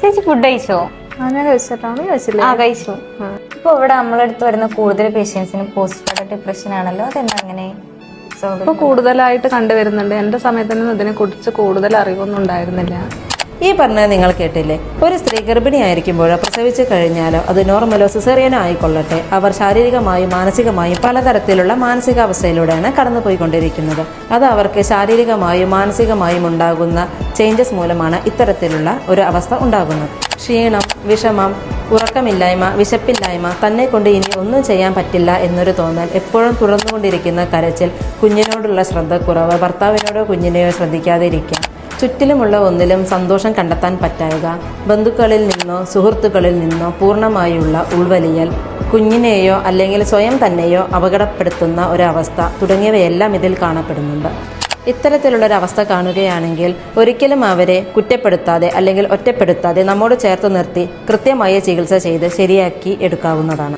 ചേച്ചി ഫുഡ് കഴിച്ചോ? ഞാൻ കഴിച്ചിട്ടാണ്. കഴിച്ചില്ല? കഴിച്ചു. ഇപ്പൊ ഇവിടെ നമ്മളടുത്ത് വരുന്ന കൂടുതൽ പേഷ്യൻസിന് പോസ്റ്റ് പാർട്ടം ഡിപ്രഷൻ ആണല്ലോ, അതെന്താ അങ്ങനെ? ഇപ്പൊ കൂടുതലായിട്ട് കണ്ടുവരുന്നുണ്ട്. എന്റെ സമയത്തൊന്നും ഇതിനെ കുറിച്ച് കൂടുതൽ അറിവൊന്നും ഉണ്ടായിരുന്നില്ല. ഈ പറഞ്ഞത് നിങ്ങൾ കേട്ടില്ലേ? ഒരു സ്ത്രീ ഗർഭിണിയായിരിക്കുമ്പോഴോ പ്രസവിച്ചു കഴിഞ്ഞാലോ അത് നോർമലോ സിസേറിയനോ ആയിക്കൊള്ളട്ടെ, അവർ ശാരീരികമായും മാനസികമായും പലതരത്തിലുള്ള മാനസികാവസ്ഥയിലൂടെയാണ് കടന്നുപോയിക്കൊണ്ടിരിക്കുന്നത്. അത് അവർക്ക് ശാരീരികമായും മാനസികമായും ഉണ്ടാകുന്ന ചേഞ്ചസ് മൂലമാണ് ഇത്തരത്തിലുള്ള ഒരു അവസ്ഥ ഉണ്ടാകുന്നത്. ക്ഷീണം, വിഷമം, ഉറക്കമില്ലായ്മ, വിശപ്പില്ലായ്മ, തന്നെ കൊണ്ട് ഇനി ഒന്നും ചെയ്യാൻ പറ്റില്ല എന്നൊരു തോന്നൽ, എപ്പോഴും തുറന്നുകൊണ്ടിരിക്കുന്ന കരച്ചിൽ, കുഞ്ഞിനോടുള്ള ശ്രദ്ധക്കുറവ്, ഭർത്താവിനോടോ കുഞ്ഞിനെയോ ശ്രദ്ധിക്കാതെ ഇരിക്കുക, ചുറ്റിലുമുള്ള ഒന്നിലും സന്തോഷം കണ്ടെത്താൻ പറ്റായ്ക, ബന്ധുക്കളിൽ നിന്നോ സുഹൃത്തുക്കളിൽ നിന്നോ പൂർണ്ണമായുള്ള ഉൾവലിയൽ, കുഞ്ഞിനെയോ അല്ലെങ്കിൽ സ്വയം തന്നെയോ അപകടപ്പെടുത്തുന്ന ഒരവസ്ഥ തുടങ്ങിയവയെല്ലാം ഇതിൽ കാണപ്പെടുന്നുണ്ട്. ഇത്തരത്തിലുള്ളൊരവസ്ഥ കാണുകയാണെങ്കിൽ ഒരിക്കലും അവരെ കുറ്റപ്പെടുത്താതെ അല്ലെങ്കിൽ ഒറ്റപ്പെടുത്താതെ നമ്മോട് ചേർത്ത് നിർത്തി കൃത്യമായ ചികിത്സ ചെയ്ത് ശരിയാക്കി എടുക്കാവുന്നതാണ്.